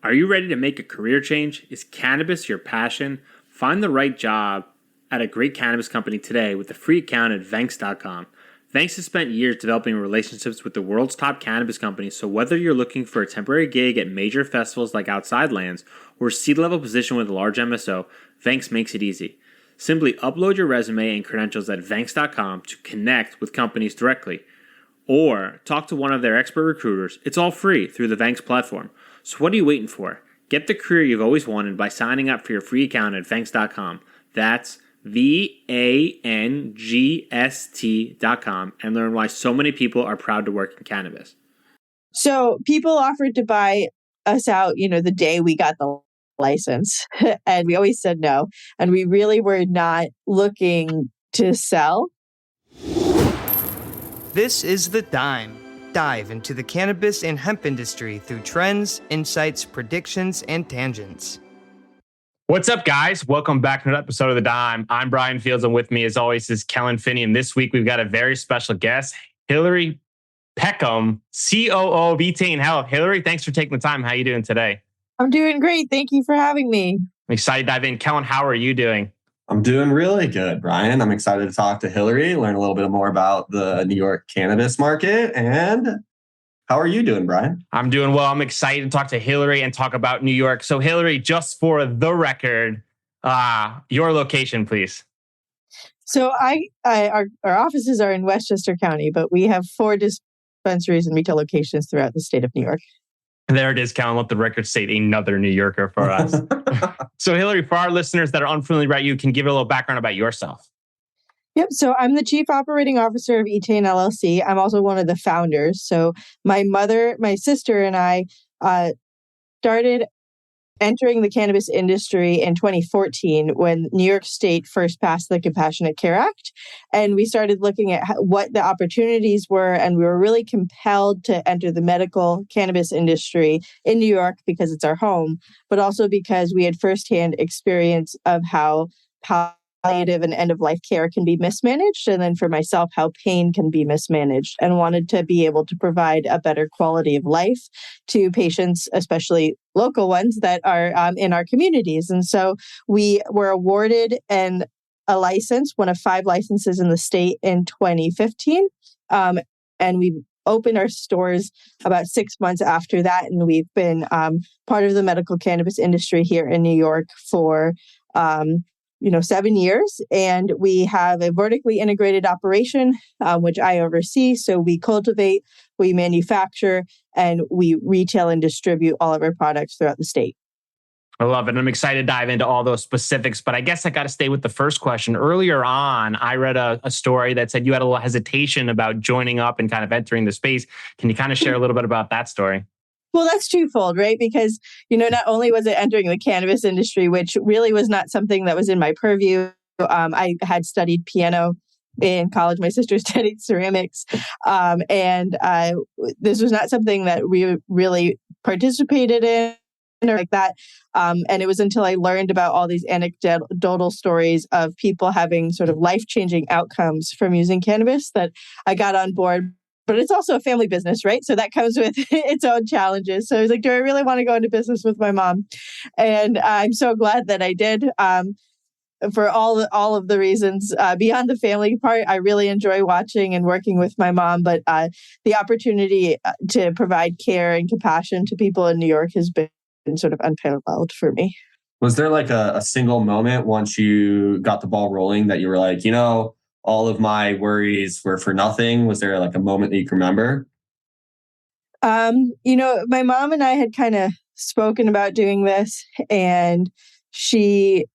Are you ready to make a career change? Is cannabis your passion? Find the right job at a great cannabis company today with a free account at Vanks.com. Vanks has spent years developing relationships with the world's top cannabis companies, so whether you're looking for a temporary gig at major festivals like Outside Lands or a C-level position with a large MSO, Vanks makes it easy. Simply upload your resume and credentials at Vanks.com to connect with companies directly, or talk to one of their expert recruiters. It's all free through the Vanks platform. So what are you waiting for? Get the career you've always wanted by signing up for your free account at Vanks.com. That's VANGST.com, and learn why so many people are proud to work in cannabis. So people offered to buy us out, the day we got the license, and we always said no. And we really were not looking to sell. This is The Dime. Dive into the cannabis and hemp industry through trends, insights, predictions, and tangents. What's up, guys? Welcome back to another episode of The Dime. I'm Brian Fields, and with me, as always, is Kellen Finney. And this week, we've got a very special guest, Hillary Peckham, COO of Etain Health. Hillary, thanks for taking the time. How are you doing today? I'm doing great. Thank you for having me. I'm excited to dive in. Kellen, how are you doing? I'm doing really good, Brian. I'm excited to talk to Hillary, learn a little bit more about the New York cannabis market. And how are you doing, Brian? I'm doing well. I'm excited to talk to Hillary and talk about New York. So Hillary, just for the record, your location, please. So our offices are in Westchester County, but we have 4 dispensaries and retail locations throughout the state of New York. There it is, Kellen. Let the record state another New Yorker for us. So Hillary, for our listeners that are unfamiliar about you, can you give a little background about yourself? Yep. So I'm the Chief Operating Officer of Etain LLC. I'm also one of the founders. So my sister, and I started entering the cannabis industry in 2014 when New York State first passed the Compassionate Care Act. And we started looking at what the opportunities were. And we were really compelled to enter the medical cannabis industry in New York because it's our home, but also because we had firsthand experience of how palliative and end-of-life care can be mismanaged. And then for myself, how pain can be mismanaged, and wanted to be able to provide a better quality of life to patients, especially local ones that are in our communities. And so we were awarded a license, one of 5 licenses in the state in 2015. And we opened our stores about 6 months after that. And we've been part of the medical cannabis industry here in New York for 7 years. And we have a vertically integrated operation, which I oversee. So we cultivate, we manufacture, and we retail and distribute all of our products throughout the state. I love it. I'm excited to dive into all those specifics, but I guess I got to stay with the first question. Earlier on, I read a story that said you had a little hesitation about joining up and kind of entering the space. Can you kind of share a little bit about that story? Well, that's twofold, right? Because, not only was it entering the cannabis industry, which really was not something that was in my purview. I had studied piano in college. My sister studied ceramics. And this was not something that we really participated in or like that. And it was until I learned about all these anecdotal stories of people having sort of life-changing outcomes from using cannabis that I got on board. But it's also a family business, right? So that comes with its own challenges. So I was like, do I really want to go into business with my mom? And I'm so glad that I did. For all of the reasons beyond the family part, I really enjoy watching and working with my mom. But the opportunity to provide care and compassion to people in New York has been sort of unparalleled for me. Was there like a single moment once you got the ball rolling that you were like, all of my worries were for nothing? Was there like a moment that you can remember? My mom and I had kind of spoken about doing this, and she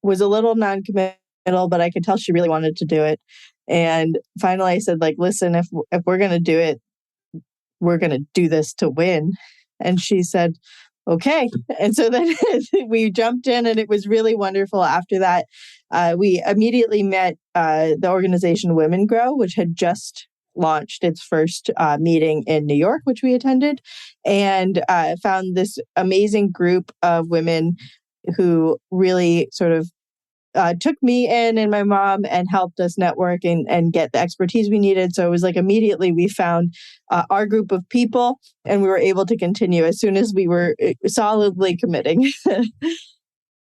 was a little non-committal, but I could tell she really wanted to do it. And finally I said, listen, if we're going to do it, we're going to do this to win. And she said, okay. And so then we jumped in, and it was really wonderful. After that, we immediately met the organization Women Grow, which had just launched its first meeting in New York, which we attended, and found this amazing group of women who really sort of took me in and my mom and helped us network and get the expertise we needed. So it was like immediately we found our group of people and we were able to continue as soon as we were solidly committing.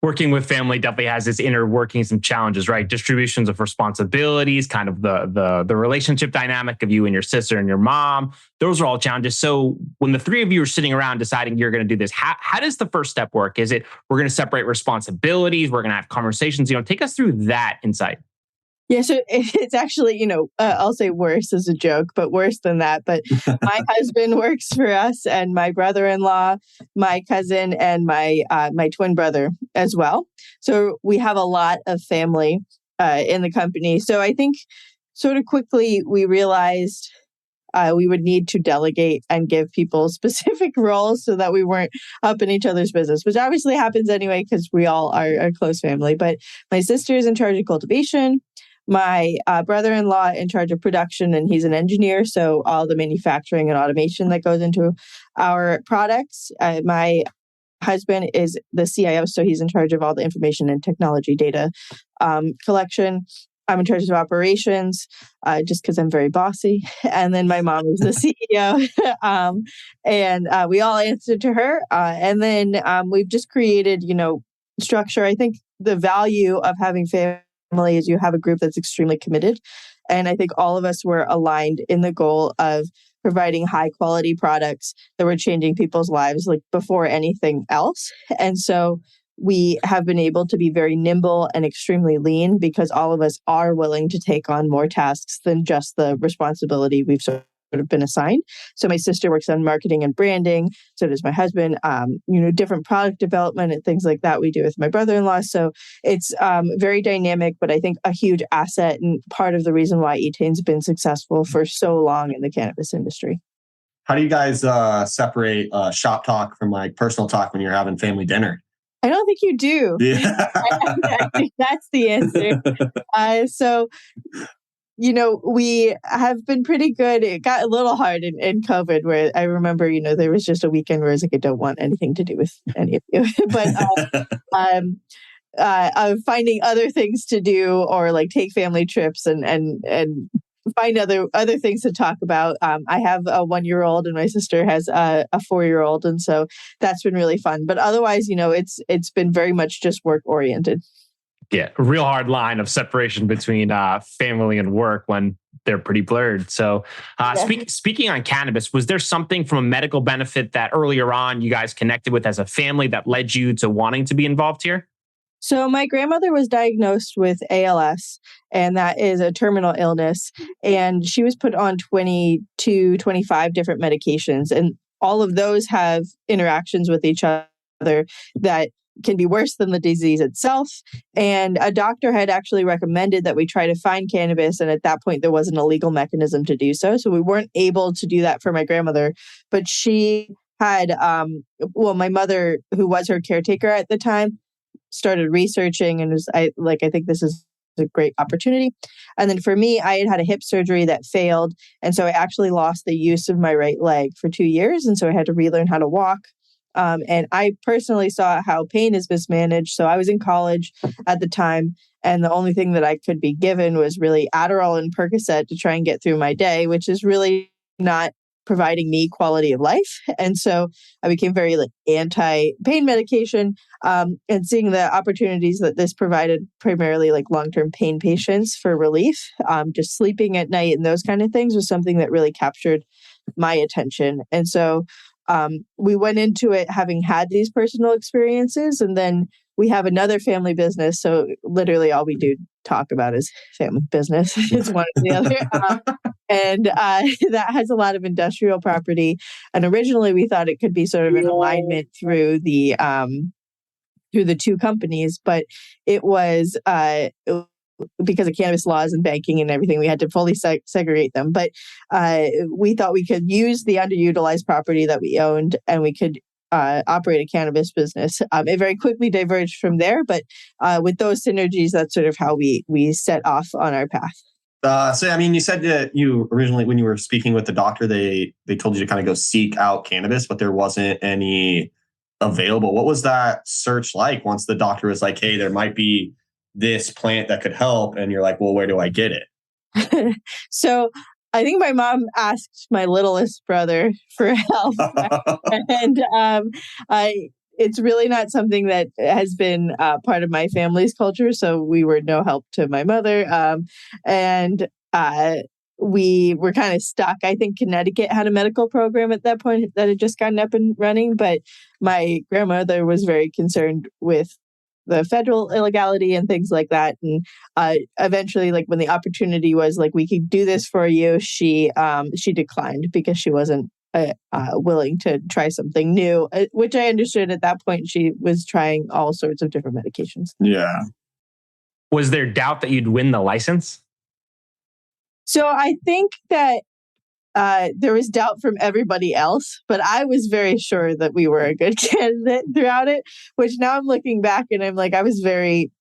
Working with family definitely has its inner workings and challenges, right? Distributions of responsibilities, kind of the relationship dynamic of you and your sister and your mom. Those are all challenges. So when the three of you are sitting around deciding you're going to do this, how does the first step work? Is it we're going to separate responsibilities? We're going to have conversations? Take us through that insight. Yeah, so it's actually, I'll say worse as a joke, but worse than that. But my husband works for us, and my brother-in-law, my cousin, and my twin brother as well. So we have a lot of family in the company. So I think sort of quickly we realized we would need to delegate and give people specific roles so that we weren't up in each other's business, which obviously happens anyway because we all are a close family. But my sister is in charge of cultivation. My brother-in-law in charge of production, and he's an engineer, so all the manufacturing and automation that goes into our products. My husband is the CIO, so he's in charge of all the information and technology data collection. I'm in charge of operations, just because I'm very bossy. And then my mom is the CEO, and we all answer to her. And then we've just created, structure. I think the value of having family is you have a group that's extremely committed. And I think all of us were aligned in the goal of providing high quality products that were changing people's lives like before anything else. And so we have been able to be very nimble and extremely lean because all of us are willing to take on more tasks than just the responsibility we've sort of been assigned. So my sister works on marketing and branding. So does my husband. Different product development and things like that we do with my brother-in-law. So it's very dynamic, but I think a huge asset and part of the reason why Etain's been successful for so long in the cannabis industry. How do you guys separate shop talk from like personal talk when you're having family dinner? I don't think you do. Yeah. I think that's the answer. So we have been pretty good. It got a little hard in COVID where I remember, there was just a weekend where I was like, I don't want anything to do with any of you. But finding other things to do or like take family trips and find other things to talk about. I have a 1-year-old and my sister has a 4-year-old. And so that's been really fun. But otherwise, it's been very much just work oriented. Yeah, a real hard line of separation between family and work when they're pretty blurred. So speaking on cannabis, was there something from a medical benefit that earlier on you guys connected with as a family that led you to wanting to be involved here? So my grandmother was diagnosed with ALS, and that is a terminal illness. And she was put on 22, 25 different medications. And all of those have interactions with each other that can be worse than the disease itself. And a doctor had actually recommended that we try to find cannabis. And at that point, there wasn't a legal mechanism to do so. So we weren't able to do that for my grandmother. But she had, my mother, who was her caretaker at the time, started researching and I think this is a great opportunity. And then for me, I had a hip surgery that failed. And so I actually lost the use of my right leg for 2 years. And so I had to relearn how to walk. And I personally saw how pain is mismanaged. So I was in college at the time, and the only thing that I could be given was really Adderall and Percocet to try and get through my day, which is really not providing me quality of life. And so I became very anti-pain medication, and seeing the opportunities that this provided primarily long-term pain patients for relief, just sleeping at night and those kind of things was something that really captured my attention. And so we went into it having had these personal experiences, and then we have another family business. So literally all we do talk about is family business. It's one or the other. And that has a lot of industrial property. And originally we thought it could be sort of an alignment through the two companies, but it was because of cannabis laws and banking and everything, we had to fully segregate them. But we thought we could use the underutilized property that we owned, and we could operate a cannabis business. It very quickly diverged from there, but with those synergies, that's sort of how we set off on our path. You said that you originally, when you were speaking with the doctor, they told you to kind of go seek out cannabis, but there wasn't any available. What was that search like once the doctor was like, hey, there might be this plant that could help. And you're like, well, where do I get it? So I think my mom asked my littlest brother for help. And it's really not something that has been part of my family's culture. So we were no help to my mother. And we were kind of stuck. I think Connecticut had a medical program at that point that had just gotten up and running. But my grandmother was very concerned with the federal illegality and things like that. And eventually, like when the opportunity was like, we could do this for you, she declined because she wasn't willing to try something new, which I understood at that point. She was trying all sorts of different medications. Yeah. Was there doubt that you'd win the license? So I think that there was doubt from everybody else, but I was very sure that we were a good candidate throughout it, which now I'm looking back and I'm like, I was very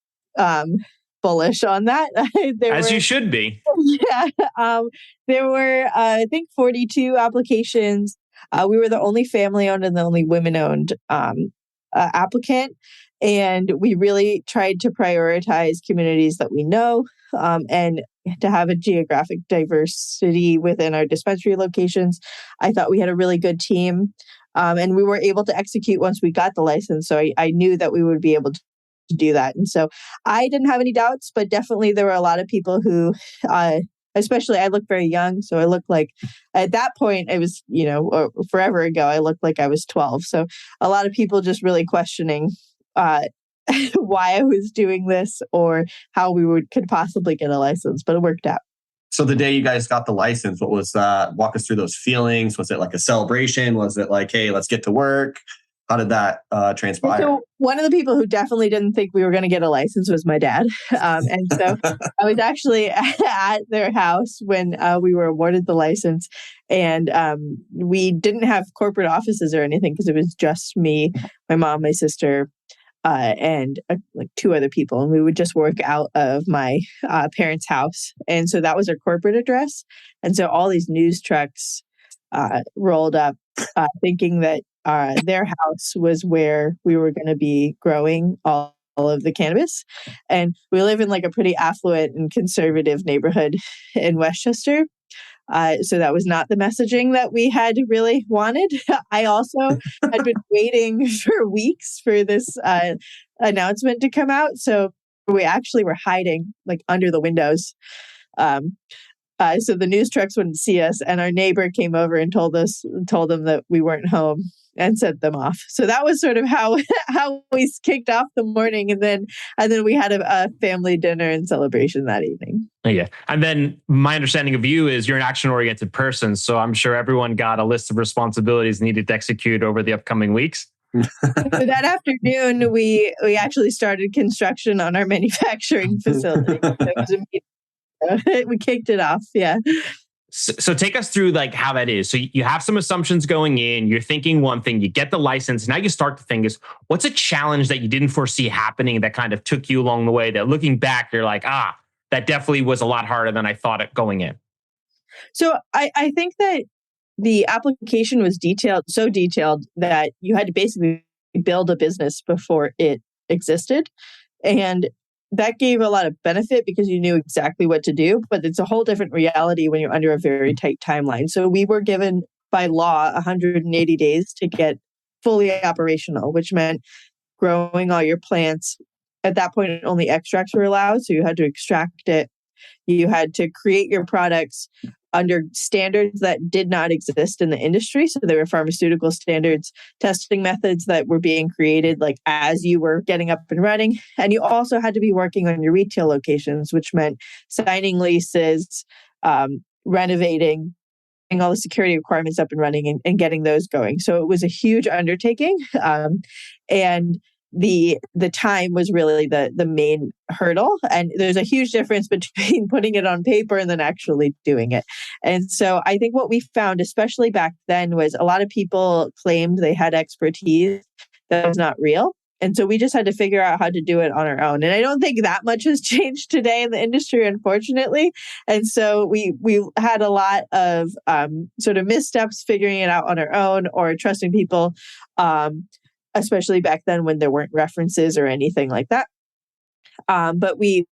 bullish on that. You should be. Yeah. There were, I think, 42 applications. We were the only family-owned and the only women-owned applicant. And we really tried to prioritize communities that we know and to have a geographic diversity within our dispensary locations. I thought we had a really good team and we were able to execute once we got the license. So I knew that we would be able to do that. And so I didn't have any doubts, but definitely there were a lot of people who, especially I look very young. So I looked like at that point, it was, forever ago, I looked like I was 12. So a lot of people just really questioning why I was doing this or how we could possibly get a license, but it worked out. So the day you guys got the license, what was that? Walk us through those feelings. Was it like a celebration? Was it like, hey, let's get to work? How did that transpire? So one of the people who definitely didn't think we were going to get a license was my dad. And so I was actually at their house when we were awarded the license. And we didn't have corporate offices or anything because it was just me, my mom, my sister, and like two other people. And we would just work out of my parents' house. And so that was our corporate address. And so all these news trucks rolled up thinking that their house was where we were going to be growing all of the cannabis. And we live in like a pretty affluent and conservative neighborhood in Westchester. So that was not the messaging that we had really wanted. I also had been waiting for weeks for this announcement to come out. So we actually were hiding like under the windows. So the news trucks wouldn't see us, and our neighbor came over and told them that we weren't home and sent them off. So that was sort of how we kicked off the morning, and then we had a family dinner and celebration that evening. Yeah, and then my understanding of you is you're an action-oriented person, so I'm sure everyone got a list of responsibilities needed to execute over the upcoming weeks. So that afternoon, we actually started construction on our manufacturing facility. We kicked it off. Yeah. So take us through like how that is. So you have some assumptions going in, you're thinking one thing, you get the license. Now you start to think is what's a challenge that you didn't foresee happening that kind of took you along the way that looking back, you're like, that definitely was a lot harder than I thought it going in. So I think that the application was so detailed that you had to basically build a business before it existed. And that gave a lot of benefit because you knew exactly what to do, but it's a whole different reality when you're under a very tight timeline. So we were given by law 180 days to get fully operational, which meant growing all your plants. At that point, only extracts were allowed. So you had to extract it. You had to create your products under standards that did not exist in the industry. So there were pharmaceutical standards, testing methods that were being created like as you were getting up and running. And you also had to be working on your retail locations, which meant signing leases, renovating, getting all the security requirements up and running and getting those going. So it was a huge undertaking. And the time was really the main hurdle. And there's a huge difference between putting it on paper and then actually doing it. And so I think what we found, especially back then, was a lot of people claimed they had expertise that was not real. And so we just had to figure out how to do it on our own. And I don't think that much has changed today in the industry, unfortunately. And so we had a lot of sort of missteps figuring it out on our own or trusting people, especially back then when there weren't references or anything like that. But we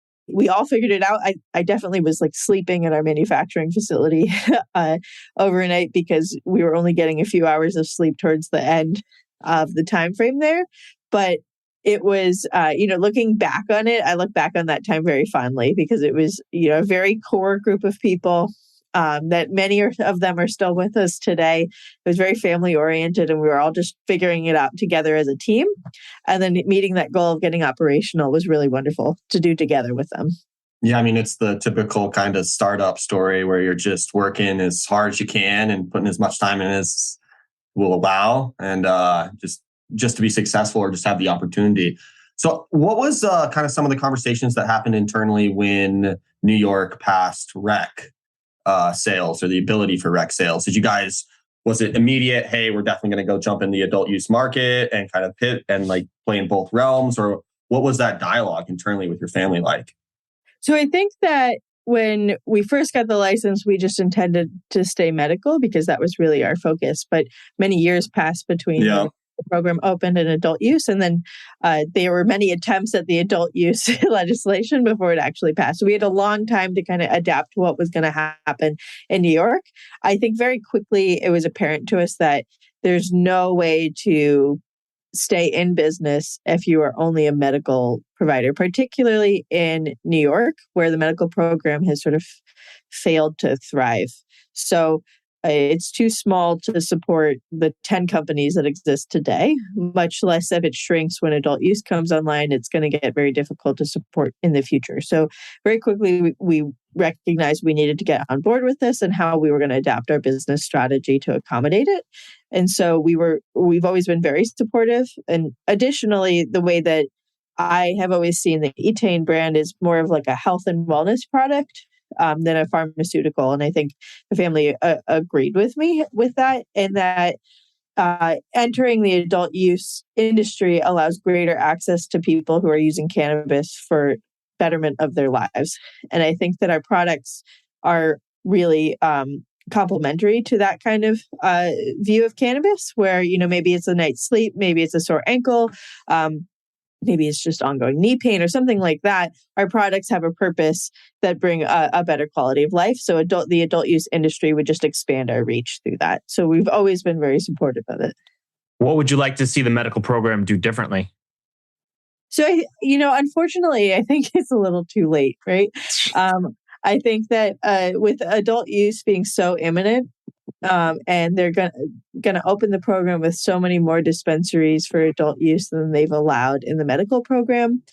all figured it out. I definitely was like sleeping at our manufacturing facility overnight because we were only getting a few hours of sleep towards the end of the time frame there. But it was, looking back on it, I look back on that time very fondly because it was, a very core group of people that many of them are still with us today. It was very family oriented, and we were all just figuring it out together as a team. And then meeting that goal of getting operational was really wonderful to do together with them. Yeah, I mean, it's the typical kind of startup story where you're just working as hard as you can and putting as much time in as will allow, and just to be successful or just have the opportunity. So what was kind of some of the conversations that happened internally when New York passed rec sales, or the ability for rec sales? Was it immediate, hey, we're definitely going to go jump in the adult use market and kind of pit and like play in both realms? Or what was that dialogue internally with your family like? So I think that when we first got the license, we just intended to stay medical because that was really our focus. But many years passed between when the program opened and adult use. And then there were many attempts at the adult use legislation before it actually passed. So we had a long time to kind of adapt to what was going to happen in New York. I think very quickly it was apparent to us that there's no way to stay in business if you are only a medical provider, particularly in New York, where the medical program has sort of failed to thrive. So it's too small to support the 10 companies that exist today, much less if it shrinks when adult use comes online. It's going to get very difficult to support in the future. So very quickly, we recognized we needed to get on board with this and how we were going to adapt our business strategy to accommodate it. And so we've always been very supportive. And additionally, the way that I have always seen the Etain brand is more of like a health and wellness product than a pharmaceutical. And I think the family agreed with me with that, and that entering the adult use industry allows greater access to people who are using cannabis for betterment of their lives. And I think that our products are really complementary to that kind of view of cannabis, where, maybe it's a night's sleep, maybe it's a sore ankle, maybe it's just ongoing knee pain or something like that. Our products have a purpose that bring a better quality of life. So the adult use industry would just expand our reach through that. So we've always been very supportive of it. What would you like to see the medical program do differently? So, unfortunately, I think it's a little too late, right? I think that with adult use being so imminent, and they're going to open the program with so many more dispensaries for adult use than they've allowed in the medical program,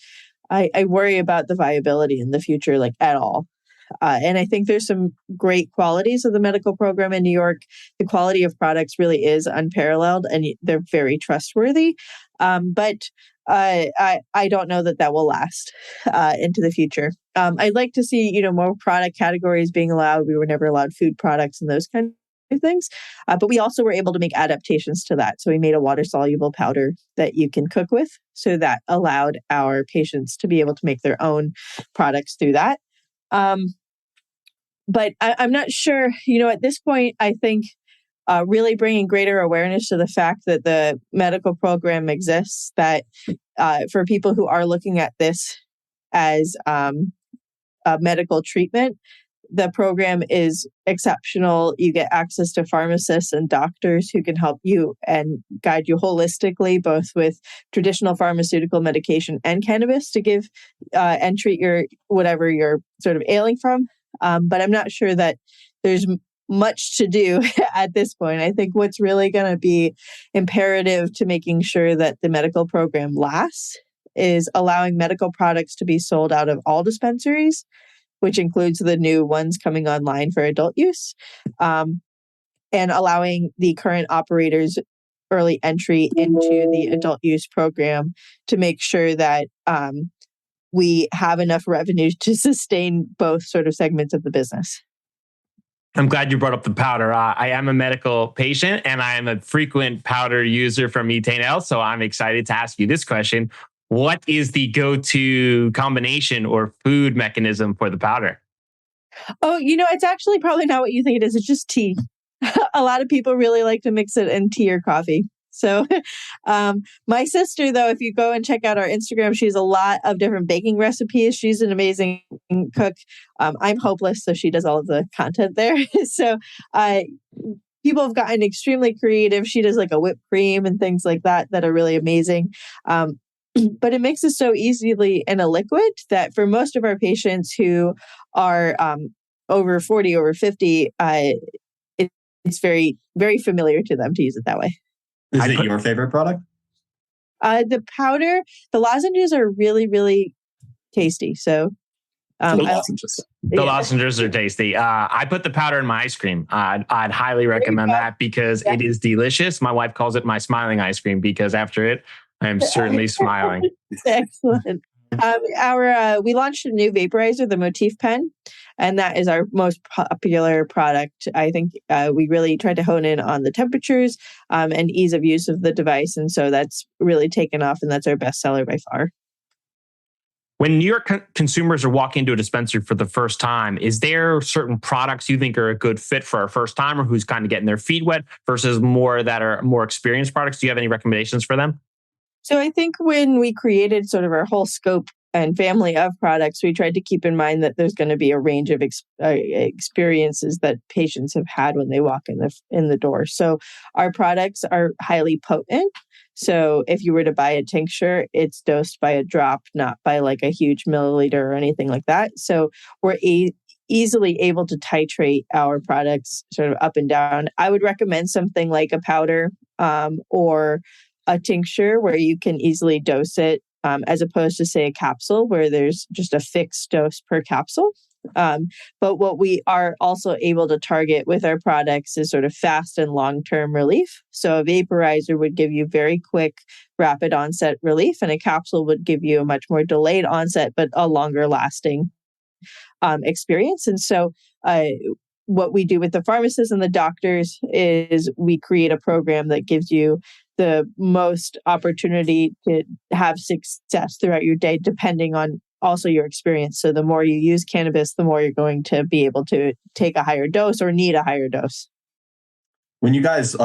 I worry about the viability in the future, like at all. And I think there's some great qualities of the medical program in New York. The quality of products really is unparalleled, and they're very trustworthy. But I don't know that will last into the future. I'd like to see, more product categories being allowed. We were never allowed food products and those kind of things. But we also were able to make adaptations to that. So we made a water-soluble powder that you can cook with. So that allowed our patients to be able to make their own products through that. But I'm not sure, at this point, I think really bringing greater awareness to the fact that the medical program exists, that for people who are looking at this as a medical treatment, the program is exceptional. You get access to pharmacists and doctors who can help you and guide you holistically, both with traditional pharmaceutical medication and cannabis to give and treat whatever you're sort of ailing from. But I'm not sure that there's much to do at this point. I think what's really going to be imperative to making sure that the medical program lasts is allowing medical products to be sold out of all dispensaries, which includes the new ones coming online for adult use, and allowing the current operators early entry into the adult use program to make sure that we have enough revenue to sustain both sort of segments of the business. I'm glad you brought up the powder. I am a medical patient and I am a frequent powder user from Etain Health. So I'm excited to ask you this question. What is the go-to combination or food mechanism for the powder? Oh, it's actually probably not what you think it is. It's just tea. A lot of people really like to mix it in tea or coffee. So my sister, though, if you go and check out our Instagram, she has a lot of different baking recipes. She's an amazing cook. I'm hopeless, so she does all of the content there. So people have gotten extremely creative. She does like a whipped cream and things like that are really amazing. But it mixes so easily in a liquid that for most of our patients who are over 40, over 50, it's very, very familiar to them to use it that way. Is it your favorite product? The powder, the lozenges are really, really tasty. So the lozenges. The lozenges are tasty. I put the powder in my ice cream. I'd highly recommend that because it is delicious. My wife calls it my smiling ice cream because after it, I am certainly smiling. Excellent. We launched a new vaporizer, the Motif Pen, and that is our most popular product. I think we really tried to hone in on the temperatures and ease of use of the device, and so that's really taken off, and that's our best seller by far. When New York consumers are walking into a dispensary for the first time, is there certain products you think are a good fit for a first timer who's kind of getting their feet wet versus more that are more experienced products? Do you have any recommendations for them? So I think when we created sort of our whole scope and family of products, we tried to keep in mind that there's going to be a range of experiences that patients have had when they walk in the door. So our products are highly potent. So if you were to buy a tincture, it's dosed by a drop, not by like a huge milliliter or anything like that. So we're easily able to titrate our products sort of up and down. I would recommend something like a powder or a tincture where you can easily dose it as opposed to, say, a capsule where there's just a fixed dose per capsule. But what we are also able to target with our products is sort of fast and long-term relief. So a vaporizer would give you very quick, rapid onset relief, and a capsule would give you a much more delayed onset, but a longer lasting experience. And so what we do with the pharmacists and the doctors is we create a program that gives you the most opportunity to have success throughout your day, depending on also your experience. So the more you use cannabis, the more you're going to be able to take a higher dose or need a higher dose. When you guys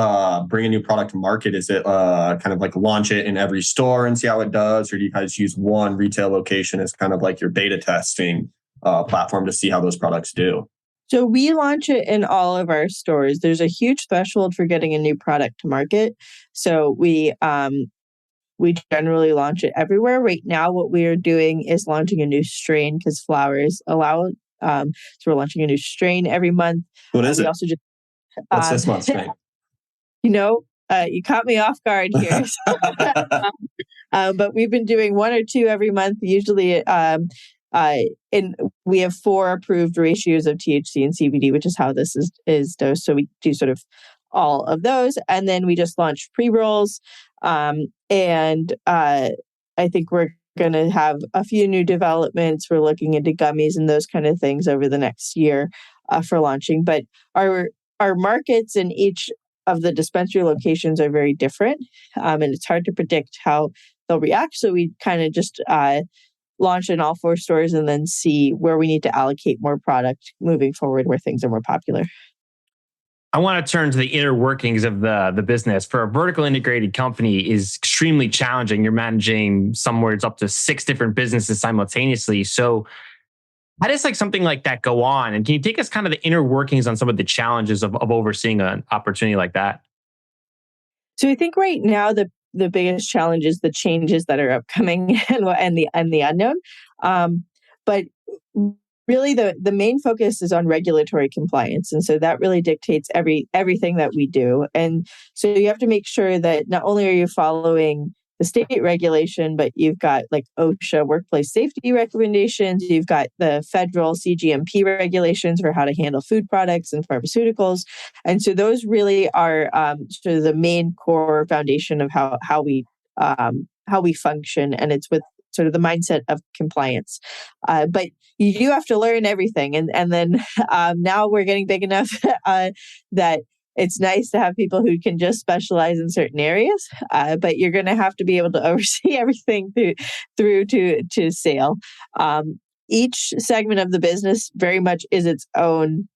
bring a new product to market, is it kind of like launch it in every store and see how it does? Or do you guys use one retail location as kind of like your beta testing platform to see how those products do? So we launch it in all of our stores. There's a huge threshold for getting a new product to market. So we generally launch it everywhere. Right now, what we are doing is launching a new strain because flowers allow. So we're launching a new strain every month. What is it? Also just, what's this month's strain? You caught me off guard here. But we've been doing one or two every month. Usually, we have 4 approved ratios of THC and CBD, which is how this is dosed. So we do sort of all of those, and then we just launched pre-rolls. And I think we're going to have a few new developments. We're looking into gummies and those kind of things over the next year for launching. But our markets in each of the dispensary locations are very different, and it's hard to predict how they'll react. So we kind of just launch in all 4 stores and then see where we need to allocate more product moving forward where things are more popular. I want to turn to the inner workings of the business. For a vertical integrated company is extremely challenging. You're managing somewhere it's up to 6 different businesses simultaneously. So how does something like that go on? And can you take us kind of the inner workings on some of the challenges of overseeing an opportunity like that? So I think right now the biggest challenge is the changes that are upcoming and the unknown. But really, the main focus is on regulatory compliance. And so that really dictates everything that we do. And so you have to make sure that not only are you following the state regulation, but you've got like OSHA workplace safety recommendations. You've got the federal CGMP regulations for how to handle food products and pharmaceuticals. And so those really are sort of the main core foundation of how we function. And it's with sort of the mindset of compliance. But you do have to learn everything. And then now we're getting big enough that it's nice to have people who can just specialize in certain areas, but you're going to have to be able to oversee everything through to sale. Each segment of the business very much is its own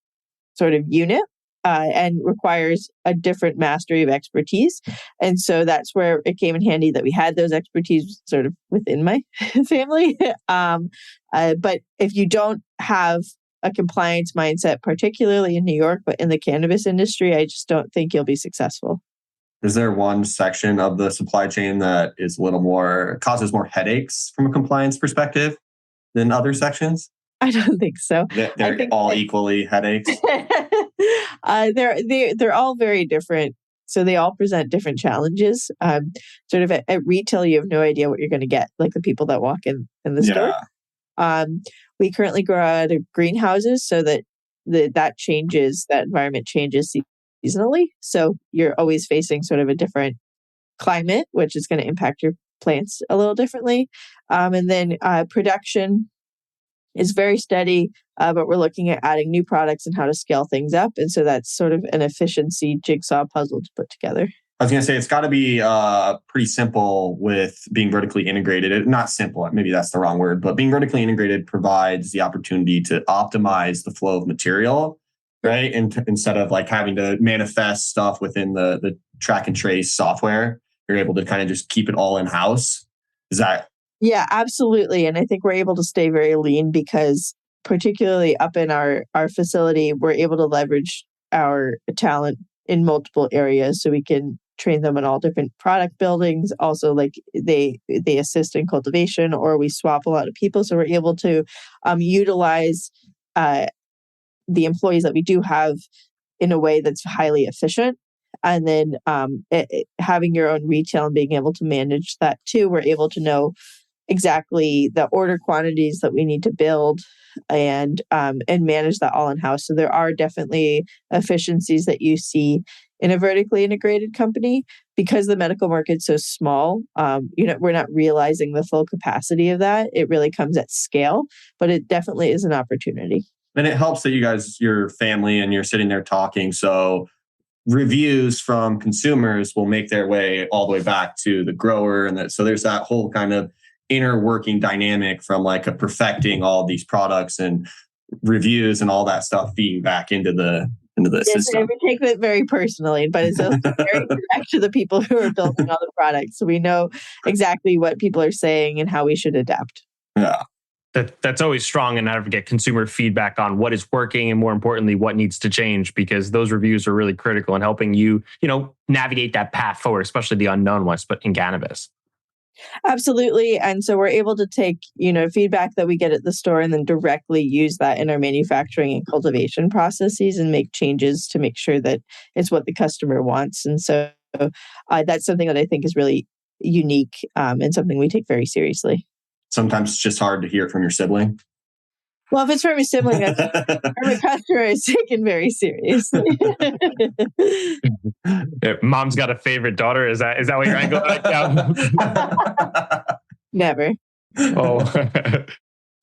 sort of unit. and requires a different mastery of expertise. And so that's where it came in handy that we had those expertise sort of within my family. But if you don't have a compliance mindset, particularly in New York, but in the cannabis industry, I just don't think you'll be successful. Is there one section of the supply chain that is a little more, causes more headaches from a compliance perspective than other sections? I don't think so. They're all equally headaches. They're all very different. So they all present different challenges. Sort of at retail, you have no idea what you're going to get, like the people that walk in the store. We currently grow out of greenhouses so that that environment changes seasonally. So you're always facing sort of a different climate, which is going to impact your plants a little differently. And then production is very steady, but we're looking at adding new products and how to scale things up. And so that's sort of an efficiency jigsaw puzzle to put together. I was going to say, it's got to be pretty simple with being vertically integrated. Not simple, maybe that's the wrong word, but being vertically integrated provides the opportunity to optimize the flow of material, right? And instead of like having to manifest stuff within the track and trace software, you're able to kind of just keep it all in-house. Is that? Yeah, absolutely. And I think we're able to stay very lean because particularly up in our facility, we're able to leverage our talent in multiple areas so we can train them in all different product buildings. Also, like they assist in cultivation, or we swap a lot of people. So we're able to utilize the employees that we do have in a way that's highly efficient. And then having your own retail and being able to manage that too, we're able to know exactly the order quantities that we need to build and manage that all in-house. So there are definitely efficiencies that you see in a vertically integrated company because the medical market's so small. We're not realizing the full capacity of that. It really comes at scale, but it definitely is an opportunity. And it helps that you guys, your family, and you're sitting there talking. So reviews from consumers will make their way all the way back to the grower, and so there's that whole kind of inner working dynamic from like a perfecting all these products and reviews and all that stuff feeding back into the system. We take it very personally, but it's also very direct to the people who are building all the products. So we know exactly what people are saying and how we should adapt. Yeah. That's always strong, and not to get consumer feedback on what is working and more importantly, what needs to change, because those reviews are really critical in helping you, navigate that path forward, especially the unknown ones, but in cannabis. Absolutely. And so we're able to take, feedback that we get at the store and then directly use that in our manufacturing and cultivation processes and make changes to make sure that it's what the customer wants. And so that's something that I think is really unique and something we take very seriously. Sometimes it's just hard to hear it from your sibling. Well, if it's from a sibling, from a customer, it's taken very seriously. Mom's got a favorite daughter. Is that what you're angle? Never. Oh,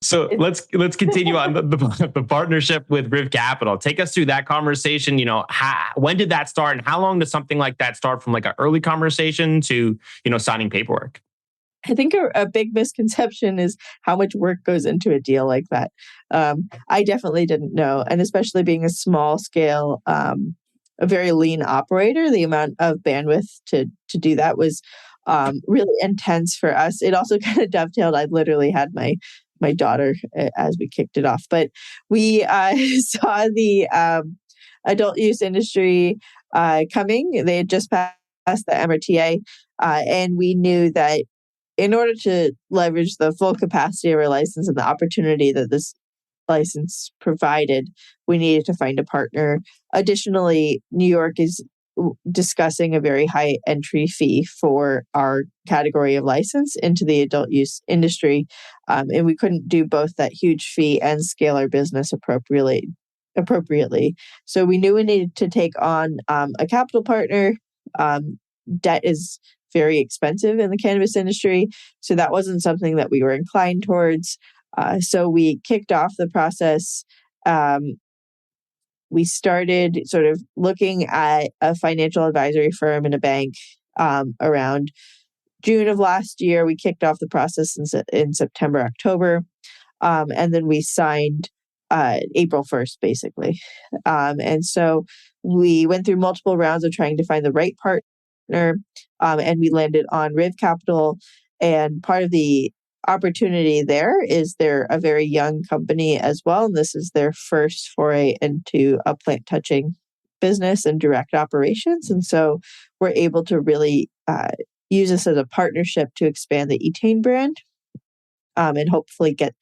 so let's continue on the partnership with Riv Capital. Take us through that conversation. When did that start, and how long does something like that start from like an early conversation to signing paperwork? I think a big misconception is how much work goes into a deal like that. I definitely didn't know. And especially being a small scale, a very lean operator, the amount of bandwidth to do that was really intense for us. It also kind of dovetailed. I literally had my daughter as we kicked it off. But we saw the adult use industry coming. They had just passed the MRTA. And we knew that in order to leverage the full capacity of our license and the opportunity that this license provided, we needed to find a partner. Additionally, New York is discussing a very high entry fee for our category of license into the adult use industry. And we couldn't do both that huge fee and scale our business appropriately. So we knew we needed to take on a capital partner. Debt is very expensive in the cannabis industry. So that wasn't something that we were inclined towards. So we kicked off the process. We started sort of looking at a financial advisory firm and a bank around June of last year. We kicked off the process in September, October. And then we signed April 1st, basically. And so we went through multiple rounds of trying to find the right partner, and we landed on Riv Capital. And part of the opportunity there is they're a very young company as well, and this is their first foray into a plant touching business and direct operations. And so we're able to really use this as a partnership to expand the Etain brand, and hopefully get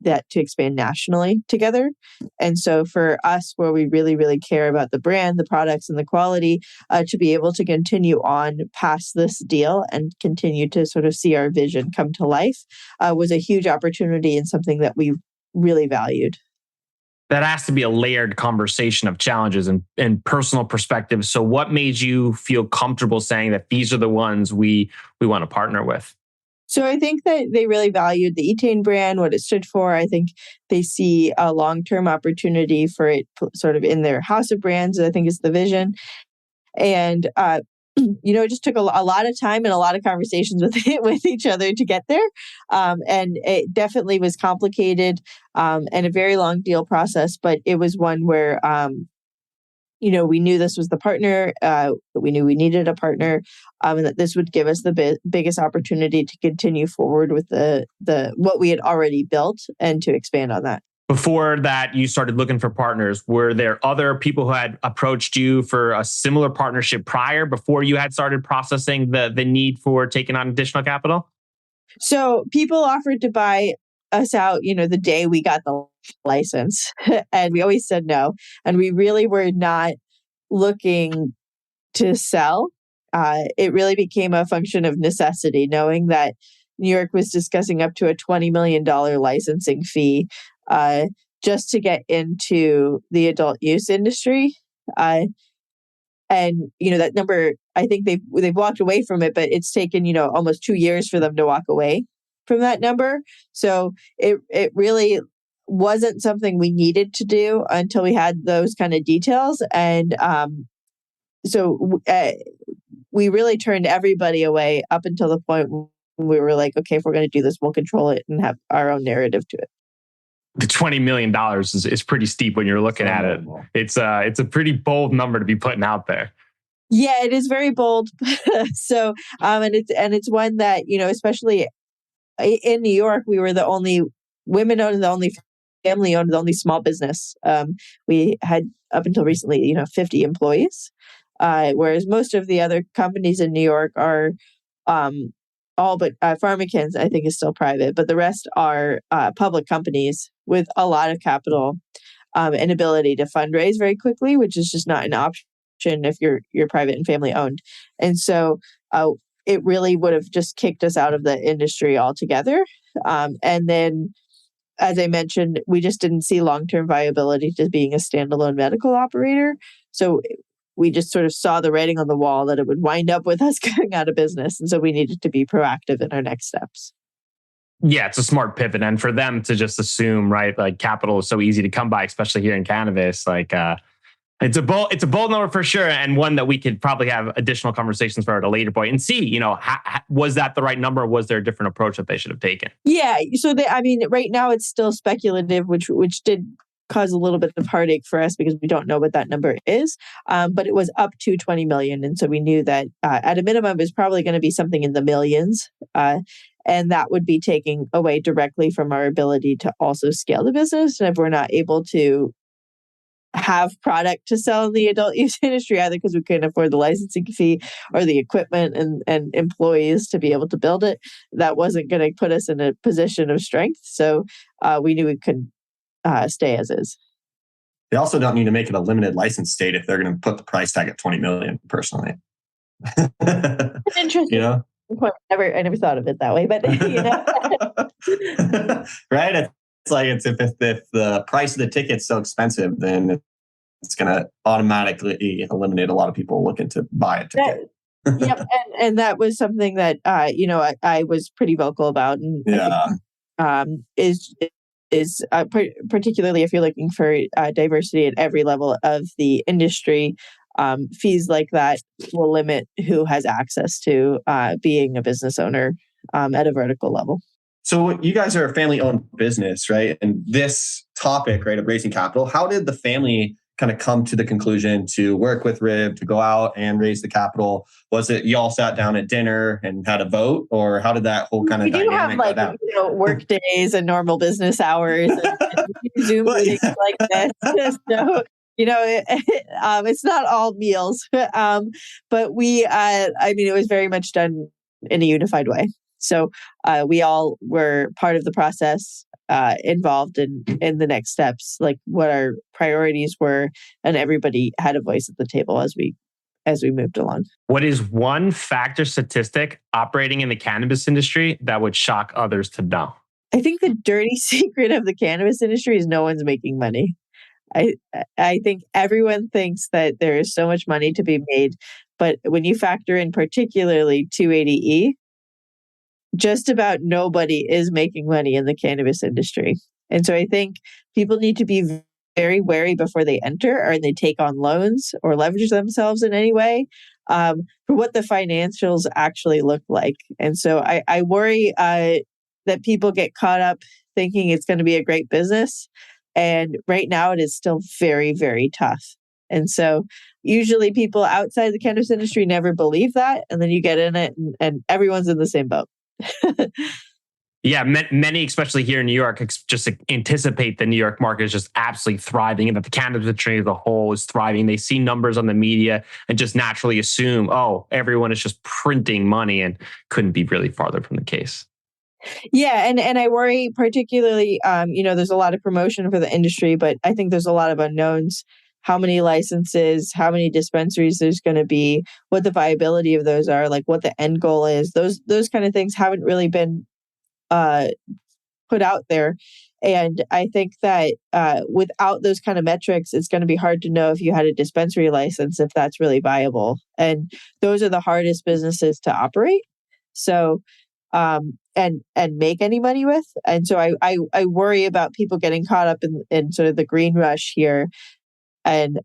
that to expand nationally together. And so for us, where we really, really care about the brand, the products, and the quality, to be able to continue on past this deal and continue to sort of see our vision come to life was a huge opportunity and something that we really valued. That has to be a layered conversation of challenges and personal perspectives. So what made you feel comfortable saying that these are the ones we want to partner with? So I think that they really valued the Etain brand, what it stood for. I think they see a long-term opportunity for it sort of in their house of brands, I think is the vision. And, it just took a lot of time and a lot of conversations with each other to get there. And it definitely was complicated and a very long deal process, but it was one where we knew this was the partner. We knew we needed a partner, and that this would give us the biggest opportunity to continue forward with the what we had already built and to expand on that. Before that, you started looking for partners. Were there other people who had approached you for a similar partnership prior, before you had started processing the need for taking on additional capital? So people offered to buy us out, the day we got the license, and we always said no. And we really were not looking to sell. It really became a function of necessity, knowing that New York was discussing up to a $20 million licensing fee just to get into the adult use industry. And that number, I think they've walked away from it, but it's taken, almost 2 years for them to walk away from that number. So it really wasn't something we needed to do until we had those kind of details. And so we really turned everybody away up until the point when we were like, okay, if we're going to do this, we'll control it and have our own narrative to it. The $20 million is pretty steep when you're looking at it. It's a pretty bold number to be putting out there. Yeah, it is very bold. So, and it's one that, especially in New York, we were the only women-owned, the only family-owned, the only small business. We had, up until recently, 50 employees, whereas most of the other companies in New York are all but PharmaCann's, I think, is still private, but the rest are public companies with a lot of capital and ability to fundraise very quickly, which is just not an option if you're private and family owned. And so it really would have just kicked us out of the industry altogether. And then, as I mentioned, we just didn't see long-term viability to being a standalone medical operator. So we just sort of saw the writing on the wall that it would wind up with us going out of business. And so we needed to be proactive in our next steps. Yeah, it's a smart pivot. And for them to just assume, right, like capital is so easy to come by, especially here in cannabis, like it's a bold number for sure. And one that we could probably have additional conversations for at a later point and see, was that the right number? Or was there a different approach that they should have taken? Yeah. So right now it's still speculative, which did cause a little bit of heartache for us because we don't know what that number is. But it was up to 20 million. And so we knew that at a minimum, it was probably going to be something in the millions. And that would be taking away directly from our ability to also scale the business. And if we're not able to have product to sell in the adult use industry, either because we couldn't afford the licensing fee or the equipment and employees to be able to build it, that wasn't going to put us in a position of strength. So we knew we could stay as is. They also don't need to make it a limited license state if they're going to put the price tag at 20 million, personally. Interesting. I never thought of it that way, but right? It's like if the price of the ticket's so expensive, then it's going to automatically eliminate a lot of people looking to buy a ticket. Yep, and that was something that I was pretty vocal about, and is particularly if you're looking for diversity at every level of the industry. Fees like that will limit who has access to being a business owner at a vertical level. So you guys are a family-owned business, right? And this topic, right, of raising capital, how did the family kind of come to the conclusion to work with Riv to go out and raise the capital? Was it y'all sat down at dinner and had a vote, or how did that whole kind of We do have dynamic go down? work days and normal business hours and Zoom meetings like this. So, it's not all meals, but it was very much done in a unified way. So we all were part of the process, involved in the next steps, like what our priorities were, and everybody had a voice at the table as we moved along. What is one fact or statistic operating in the cannabis industry that would shock others to know? I think the dirty secret of the cannabis industry is no one's making money. I think everyone thinks that there is so much money to be made, but when you factor in particularly 280E, just about nobody is making money in the cannabis industry. And so I think people need to be very wary before they enter or they take on loans or leverage themselves in any way, for what the financials actually look like. And so I worry that people get caught up thinking it's going to be a great business. And right now it is still very, very tough. And so usually people outside the cannabis industry never believe that. And then you get in it and everyone's in the same boat. Yeah, many, especially here in New York, just anticipate the New York market is just absolutely thriving and that the cannabis industry as a whole is thriving. They see numbers on the media and just naturally assume, oh, everyone is just printing money, and couldn't be really farther from the case. Yeah, and I worry particularly, there's a lot of promotion for the industry, but I think there's a lot of unknowns. How many licenses, how many dispensaries there's going to be, what the viability of those are, like what the end goal is. Those kind of things haven't really been put out there. And I think that without those kind of metrics, it's going to be hard to know if you had a dispensary license, if that's really viable. And those are the hardest businesses to operate. So, and make any money with. And so I worry about people getting caught up in sort of the green rush here. And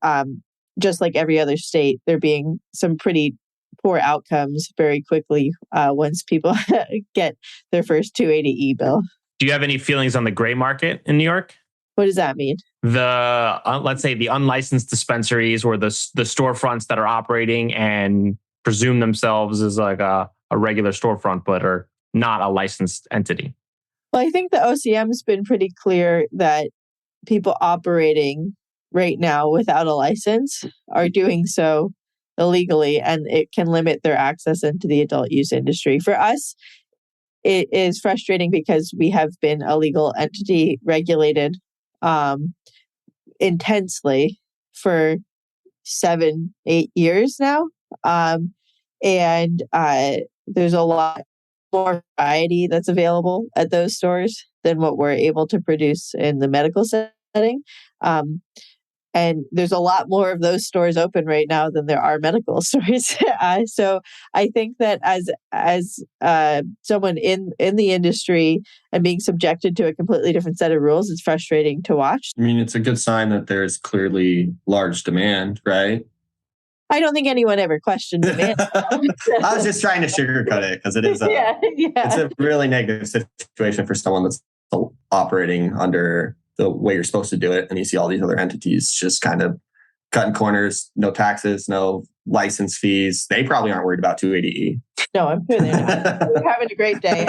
just like every other state, there being some pretty poor outcomes very quickly once people get their first 280E bill. Do you have any feelings on the gray market in New York? What does that mean? The let's say the unlicensed dispensaries or the storefronts that are operating and presume themselves as like a regular storefront, but are not a licensed entity. Well, I think the OCM has been pretty clear that people operating right now without a license are doing so illegally, and it can limit their access into the adult use industry. For us, it is frustrating because we have been a legal entity regulated intensely for 7-8 years now. And there's a lot more variety that's available at those stores than what we're able to produce in the medical setting. And there's a lot more of those stores open right now than there are medical stores. So I think that as someone in the industry and being subjected to a completely different set of rules, it's frustrating to watch. I mean, it's a good sign that there's clearly large demand, right? I don't think anyone ever questioned demand. I was just trying to sugarcoat it because it is it's a really negative situation for someone that's operating under the way you're supposed to do it. And you see all these other entities just kind of cutting corners, no taxes, no license fees. They probably aren't worried about 280E. No, I'm sure they're not. They're having a great day.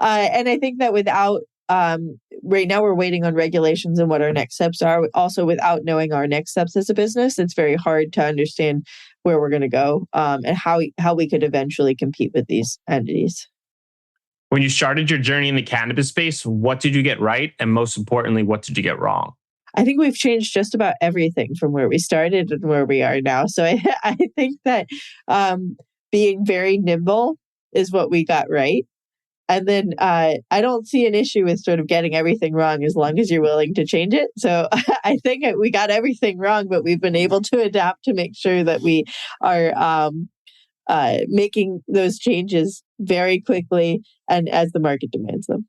And I think that without, right now we're waiting on regulations and what our next steps are. Also, without knowing our next steps as a business, it's very hard to understand where we're going to go and how we could eventually compete with these entities. When you started your journey in the cannabis space, what did you get right? And most importantly, what did you get wrong? I think we've changed just about everything from where we started and where we are now. So I think that being very nimble is what we got right. And then I don't see an issue with sort of getting everything wrong as long as you're willing to change it. So I think we got everything wrong, but we've been able to adapt to make sure that we are making those changes very quickly and as the market demands them.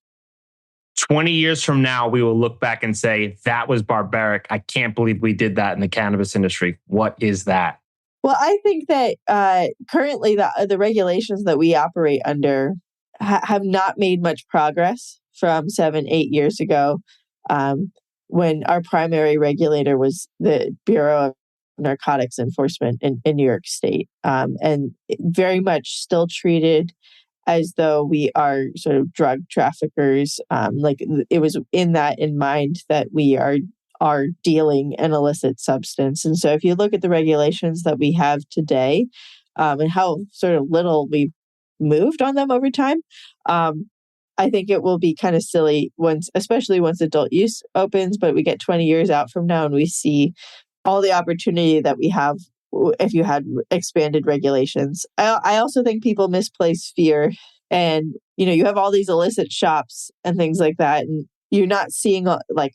20 years from now, we will look back and say, that was barbaric. I can't believe we did that in the cannabis industry. What is that? Well, I think that currently the regulations that we operate under have not made much progress from 7-8 years ago. when our primary regulator was the Bureau of Narcotics Enforcement in New York State, and very much still treated as though we are sort of drug traffickers. Like it was in mind that we are dealing an illicit substance. And so if you look at the regulations that we have today, and how sort of little we've moved on them over time, I think it will be kind of silly especially once adult use opens, but we get 20 years out from now and we see all the opportunity that we have if you had expanded regulations. I also think people misplace fear, and you have all these illicit shops and things like that, and you're not seeing like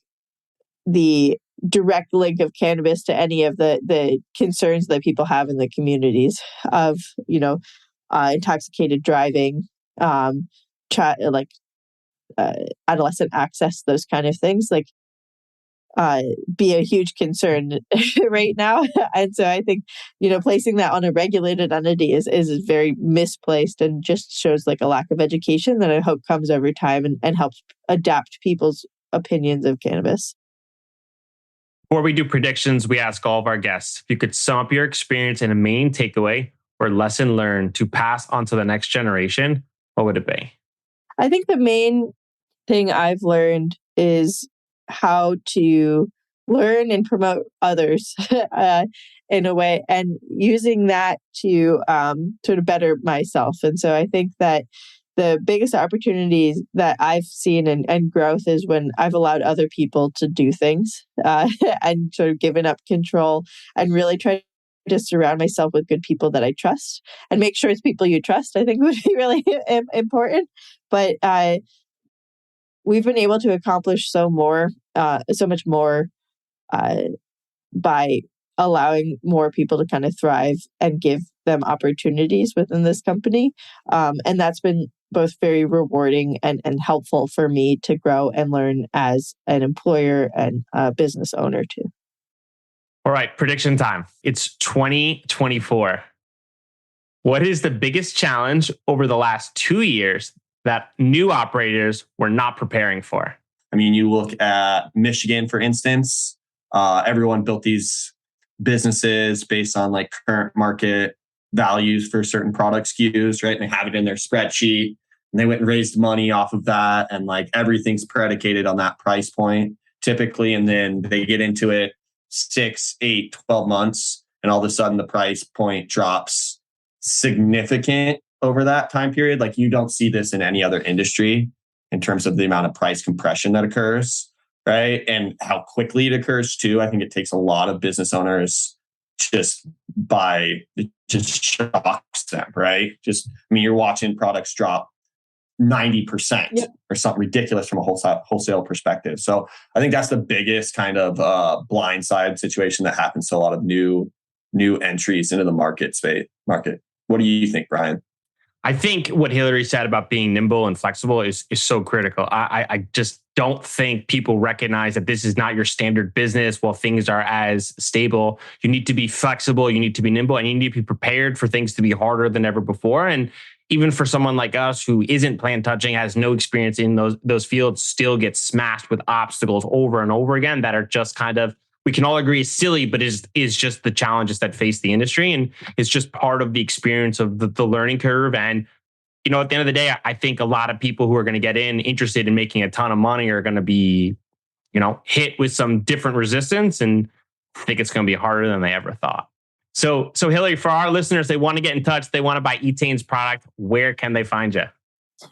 the direct link of cannabis to any of the concerns that people have in the communities of intoxicated driving, adolescent access, those kind of things, be a huge concern right now. And so I think, placing that on a regulated entity is very misplaced and just shows like a lack of education that I hope comes over time and helps adapt people's opinions of cannabis. Before we do predictions, we ask all of our guests if you could sum up your experience in a main takeaway or lesson learned to pass on to the next generation, what would it be? I think the main thing I've learned is how to learn and promote others in a way, and using that to sort of better myself. And so I think that the biggest opportunities that I've seen and growth is when I've allowed other people to do things and sort of given up control and really try to surround myself with good people that I trust and make sure it's people you trust, I think would be really important. But we've been able to accomplish so much more by allowing more people to kind of thrive and give them opportunities within this company. And that's been both very rewarding and helpful for me to grow and learn as an employer and a business owner too. All right, prediction time. It's 2024. What is the biggest challenge over the last 2 years that new operators were not preparing for? I mean, you look at Michigan, for instance, everyone built these businesses based on like current market values for certain product SKUs, right? And they have it in their spreadsheet and they went and raised money off of that. And like everything's predicated on that price point typically. And then they get into it 6, 8, 12 months. And all of a sudden the price point drops significant over that time period. Like you don't see this in any other industry in terms of the amount of price compression that occurs, right? And how quickly it occurs too. I think it takes a lot of business owners it just shocks them, right? You're watching products drop 90% or something ridiculous from a wholesale perspective. So I think that's the biggest kind of blindside situation that happens to a lot of new entries into the market. What do you think, Brian? I think what Hillary said about being nimble and flexible is so critical. I just don't think people recognize that this is not your standard business while things are as stable. You need to be flexible, you need to be nimble, and you need to be prepared for things to be harder than ever before. And even for someone like us who isn't plant touching, has no experience in those fields, still gets smashed with obstacles over and over again that are just kind of, we can all agree is silly, but is just the challenges that face the industry. And it's just part of the experience of the learning curve. And, at the end of the day, I think a lot of people who are going to get interested in making a ton of money are going to be, hit with some different resistance. And I think it's going to be harder than they ever thought. So Hillary, for our listeners, they want to get in touch, they want to buy Etain's product. Where can they find you?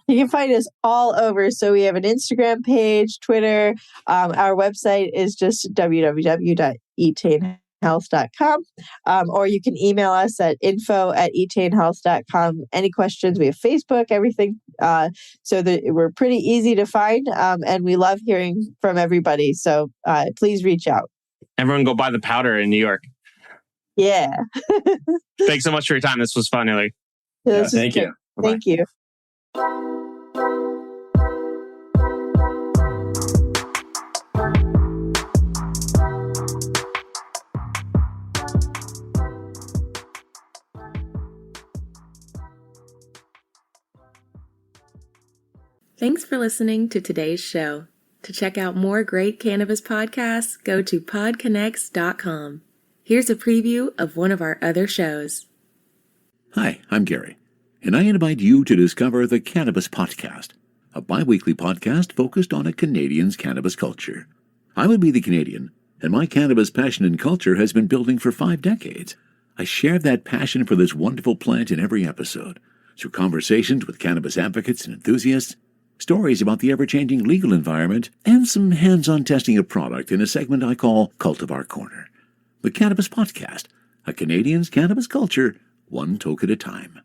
You can find us all over. So we have an Instagram page, Twitter. Our website is just www.etainhealth.com. Or you can email us at info@etainhealth.com. Any questions? We have Facebook, everything. So that we're pretty easy to find. And we love hearing from everybody. So please reach out. Everyone go buy the powder in New York. Yeah. Thanks so much for your time. This was fun, Hillary. Thank you. Bye-bye. Thank you. Thanks for listening to today's show. To check out more great cannabis podcasts, go to podconnects.com. Here's a preview of one of our other shows. Hi, I'm Gary, and I invite you to discover the Cannabis Podcast, a bi-weekly podcast focused on a Canadian's cannabis culture. I would be the Canadian, and my cannabis passion and culture has been building for 5 decades. I share that passion for this wonderful plant in every episode, through conversations with cannabis advocates and enthusiasts, stories about the ever-changing legal environment, and some hands-on testing of product in a segment I call Cultivar Corner. The Cannabis Podcast, a Canadian's cannabis culture, one toke at a time.